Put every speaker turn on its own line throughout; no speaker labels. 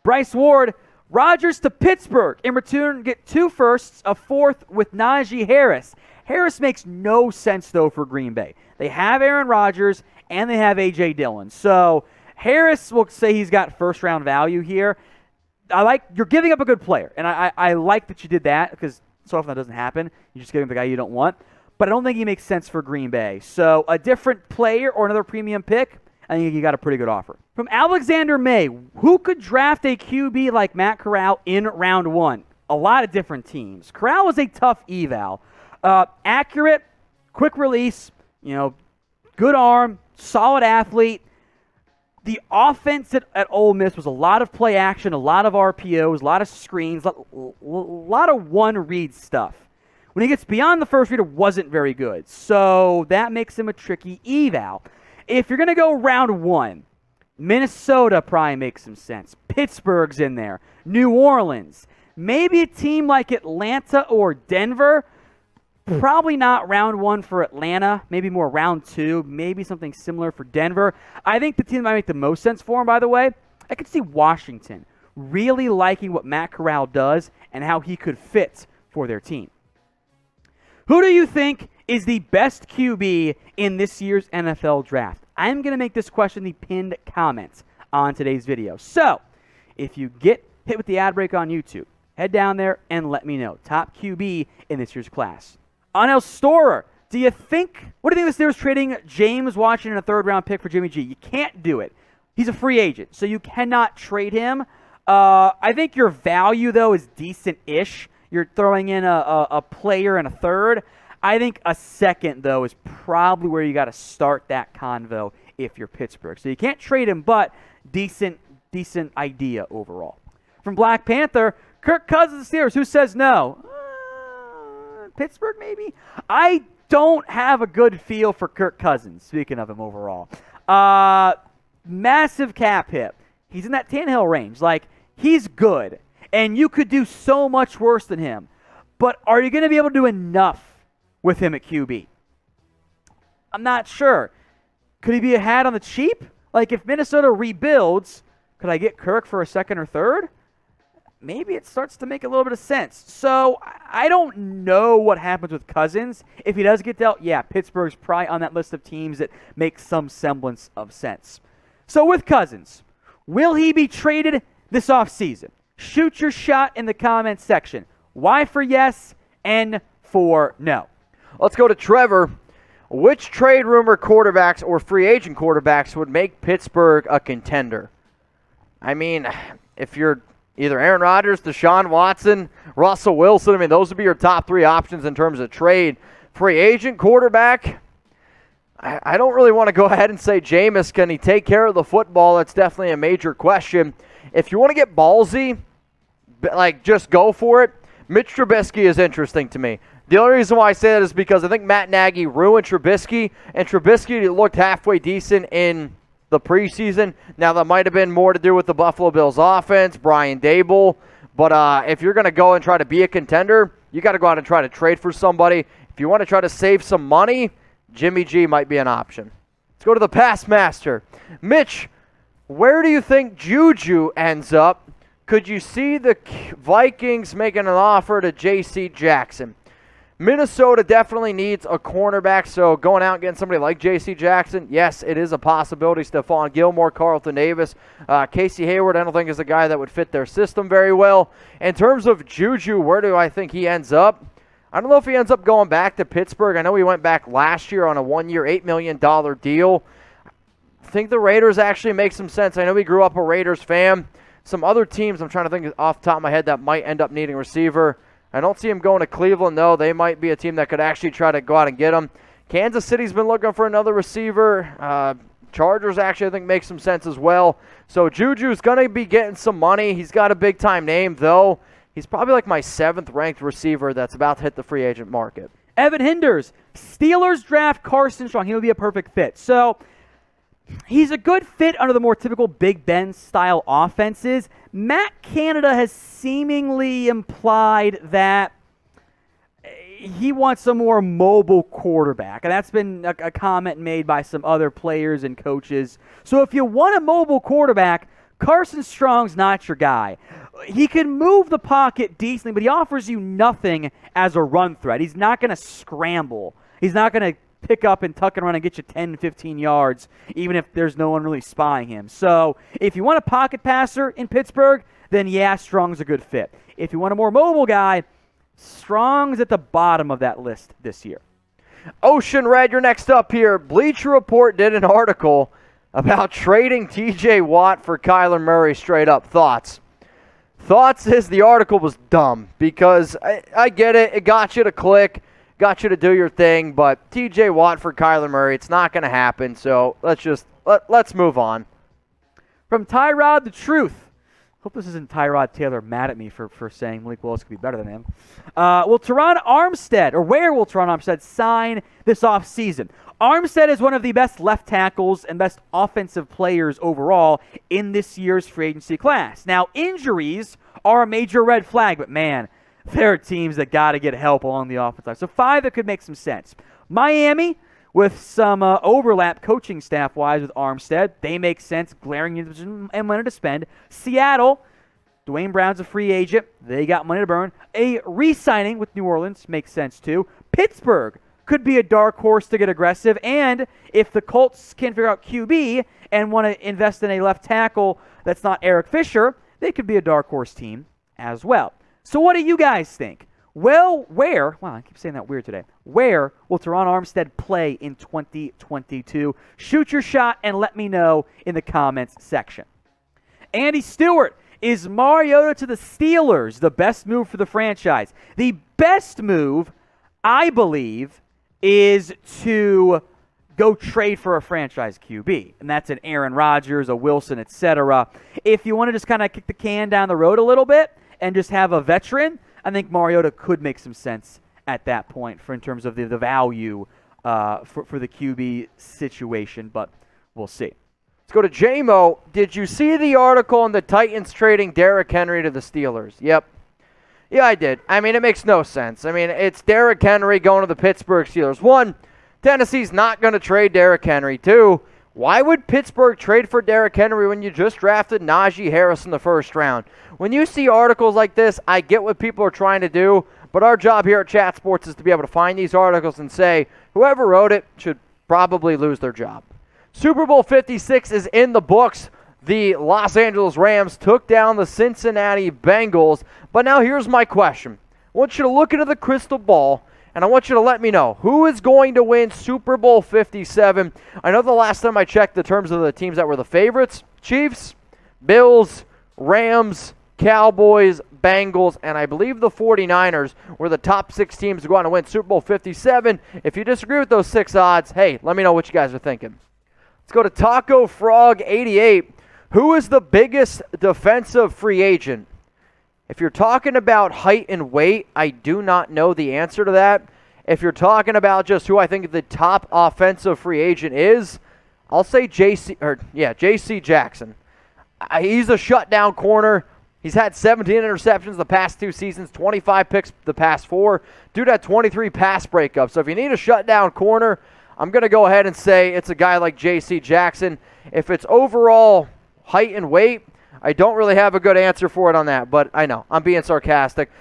Bryce Ward, Rodgers to Pittsburgh. In return, get 2 firsts, a 4th with Najee Harris. Harris makes no sense, though, for Green Bay. They have Aaron Rodgers, and they have A.J. Dillon. So Harris will say he's got first-round value here. You're giving up a good player, and I like that you did that because so often that doesn't happen. You're just giving the guy you don't want. But I don't think he makes sense for Green Bay. So a different player or another premium pick, I think you got a pretty good offer. From Alexander May, who could draft a QB like Matt Corral in round 1? A lot of different teams. Corral is a tough eval. Accurate, quick release, good arm, solid athlete. The offense at Ole Miss was a lot of play action, a lot of RPOs, a lot of screens, a lot of one-read stuff. When he gets beyond the first read, it wasn't very good. So that makes him a tricky eval. If you're going to go round 1, Minnesota probably makes some sense. Pittsburgh's in there. New Orleans. Maybe a team like Atlanta or Denver. Probably not round 1 for Atlanta. Maybe more round 2. Maybe something similar for Denver. I think the team that might make the most sense for him, by the way, I could see Washington really liking what Matt Corral does and how he could fit for their team. Who do you think is the best QB in this year's NFL draft? I'm going to make this question the pinned comment on today's video. So, if you get hit with the ad break on YouTube, head down there and let me know. Top QB in this year's class. Anel Storer, what do you think the Steelers trading James Washington a 3rd-round pick for Jimmy G? You can't do it. He's a free agent, so you cannot trade him. I think your value, though, is decent-ish. You're throwing in a player and a 3rd. I think a 2nd, though, is probably where you got to start that convo if you're Pittsburgh. So you can't trade him, but decent idea overall. From Black Panther, Kirk Cousins, Steelers. Who says no? Pittsburgh, maybe? I don't have a good feel for Kirk Cousins, speaking of him overall. Massive cap hit. He's in that Tannehill range. He's good. And you could do so much worse than him. But are you going to be able to do enough with him at QB? I'm not sure. Could he be a hat on the cheap? If Minnesota rebuilds, could I get Kirk for a 2nd or 3rd? Maybe it starts to make a little bit of sense. So I don't know what happens with Cousins. If he does get dealt, yeah, Pittsburgh's probably on that list of teams that make some semblance of sense. So with Cousins, will he be traded this offseason? Shoot your shot in the comments section. Y for yes, N for no.
Let's go to Trevor. Which trade rumor quarterbacks or free agent quarterbacks would make Pittsburgh a contender? I mean, if you're either Aaron Rodgers, Deshaun Watson, Russell Wilson, those would be your top 3 options in terms of trade. Free agent quarterback, I don't really want to go ahead and say Jameis. Can he take care of the football? That's definitely a major question. If you want to get ballsy, just go for it. Mitch Trubisky is interesting to me. The only reason why I say that is because I think Matt Nagy ruined Trubisky, and Trubisky looked halfway decent in the preseason. Now, that might have been more to do with the Buffalo Bills offense, Brian Dable. But if you're going to go and try to be a contender, you got to go out and try to trade for somebody. If you want to try to save some money, Jimmy G might be an option. Let's go to the Pass Master. Mitch, where do you think JuJu ends up? Could you see the Vikings making an offer to J.C. Jackson? Minnesota definitely needs a cornerback, so going out and getting somebody like J.C. Jackson, yes, it is a possibility. Stephon Gilmore, Carlton Davis, Casey Hayward, I don't think is a guy that would fit their system very well. In terms of JuJu, where do I think he ends up? I don't know if he ends up going back to Pittsburgh. I know he went back last year on a 1-year, $8 million deal. I think the Raiders actually make some sense. I know he grew up a Raiders fan. Some other teams, I'm trying to think off the top of my head, that might end up needing a receiver. I don't see him going to Cleveland, though. They might be a team that could actually try to go out and get him. Kansas City's been looking for another receiver. Chargers actually, I think, make some sense as well. So JuJu's going to be getting some money. He's got a big-time name, though. He's probably like my 7th-ranked receiver that's about to hit the free agent market.
Evan Hinders. Steelers draft Carson Strong. He would be a perfect fit. So he's a good fit under the more typical Big Ben-style offenses. Matt Canada has seemingly implied that he wants a more mobile quarterback, and that's been a comment made by some other players and coaches. So if you want a mobile quarterback, Carson Strong's not your guy. He can move the pocket decently, but he offers you nothing as a run threat. He's not going to scramble. He's not going to pick up and tuck and run and get you 10, 15 yards, even if there's no one really spying him. So if you want a pocket passer in Pittsburgh, then yeah, Strong's a good fit. If you want a more mobile guy, Strong's at the bottom of that list this year.
Ocean Red, you're next up here. Bleacher Report did an article about trading TJ Watt for Kyler Murray straight up. Thoughts? Thoughts is the article was dumb because I get it. It got you to click, got you to do your thing, but TJ Watt for Kyler Murray, it's not going to happen. So let's move on.
From Tyrod The Truth. Hope this isn't Tyrod Taylor mad at me for saying Malik Willis could be better than him. Where will Teron Armstead sign this offseason? Armstead is one of the best left tackles and best offensive players overall in this year's free agency class. Now, injuries are a major red flag, but man, there are teams that got to get help along the offensive side. So 5 that could make some sense. Miami, with some overlap coaching staff-wise with Armstead. They make sense, glaring and money to spend. Seattle, Dwayne Brown's a free agent. They got money to burn. A re-signing with New Orleans makes sense too. Pittsburgh could be a dark horse to get aggressive. And if the Colts can figure out QB and want to invest in a left tackle that's not Eric Fisher, they could be a dark horse team as well. So what do you guys think? Well, I keep saying that weird today. Where will Teron Armstead play in 2022? Shoot your shot and let me know in the comments section. Andy Stewart, is Mariota to the Steelers the best move for the franchise? The best move, I believe, is to go trade for a franchise QB, and that's an Aaron Rodgers, a Wilson, etc. If you want to just kind of kick the can down the road a little bit and just have a veteran, I think Mariota could make some sense at that point in terms of the value for the QB situation, but we'll see.
Let's go to JMO. Did you see the article on the Titans trading Derrick Henry to the Steelers? Yep. Yeah, I did. I mean, it makes no sense. I mean, it's Derrick Henry going to the Pittsburgh Steelers. 1, Tennessee's not going to trade Derrick Henry. 2, why would Pittsburgh trade for Derrick Henry when you just drafted Najee Harris in the first round? When you see articles like this, I get what people are trying to do, but our job here at Chat Sports is to be able to find these articles and say, whoever wrote it should probably lose their job. Super Bowl 56 is in the books. The Los Angeles Rams took down the Cincinnati Bengals, but now here's my question. I want you to look into the crystal ball, and I want you to let me know who is going to win Super Bowl 57. I know the last time I checked the terms of the teams that were the favorites, Chiefs, Bills, Rams, Cowboys, Bengals, and I believe the 49ers were the top 6 teams to go on to win Super Bowl 57. If you disagree with those 6 odds, hey, let me know what you guys are thinking. Let's go to Taco Frog 88. Who is the biggest defensive free agent? If you're talking about height and weight, I do not know the answer to that. If you're talking about just who I think the top offensive free agent is, I'll say J.C. Jackson. He's a shutdown corner. He's had 17 interceptions the past 2 seasons, 25 picks the past 4. Dude had 23 pass breakups. So if you need a shutdown corner, I'm going to go ahead and say it's a guy like J.C. Jackson. If it's overall height and weight, I don't really have a good answer for it on that, but I know, I'm being sarcastic.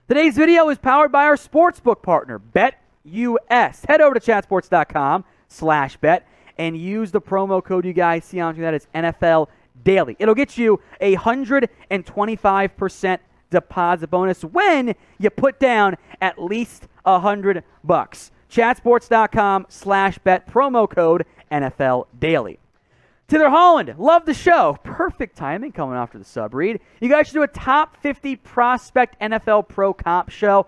Today's video is powered by our sportsbook partner, BetUS. Head over to chatsports.com/bet and use the promo code you guys see on that. It's NFL Daily. It'll get you a 125% deposit bonus when you put down at least $100. Chatsports.com/bet, promo code NFL Daily. Taylor Holland, love the show. Perfect timing coming after the sub-read. You guys should do a top 50 prospect NFL pro comp show.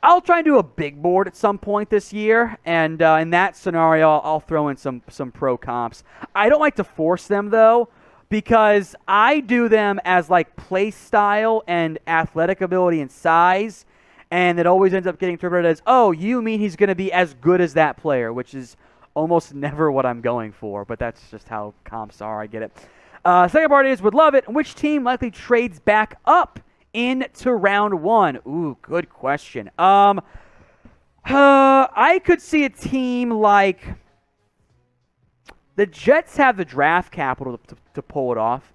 I'll try and do a big board at some point this year, and in that scenario, I'll throw in some pro comps. I don't like to force them, though, because I do them as like play style and athletic ability and size, and it always ends up getting interpreted as, oh, you mean he's going to be as good as that player, which is almost never what I'm going for, but that's just how comps are. I get it. Second part is, would love it. Which team likely trades back up into round 1? Ooh, good question. I could see a team like the Jets have the draft capital to pull it off.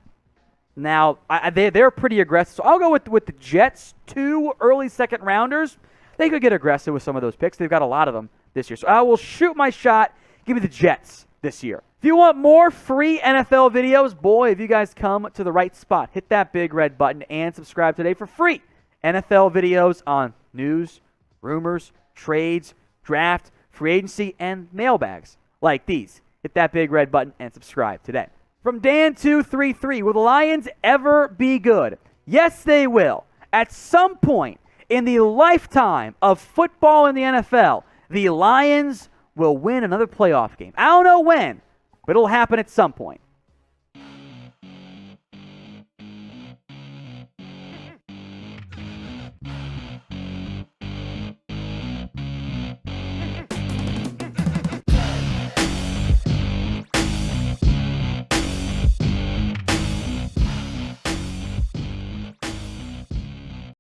Now, they're pretty aggressive. So I'll go with the Jets, 2 early second rounders. They could get aggressive with some of those picks. They've got a lot of them this year. So I will shoot my shot. Give me the Jets this year. If you want more free NFL videos, boy, have you guys come to the right spot. Hit that big red button and subscribe today for free NFL videos on news, rumors, trades, draft, free agency, and mailbags like these. Hit that big red button and subscribe today. From Dan233, will the Lions ever be good? Yes, they will. At some point in the lifetime of football in the NFL, the Lions will win another playoff game. I don't know when, but it'll happen at some point.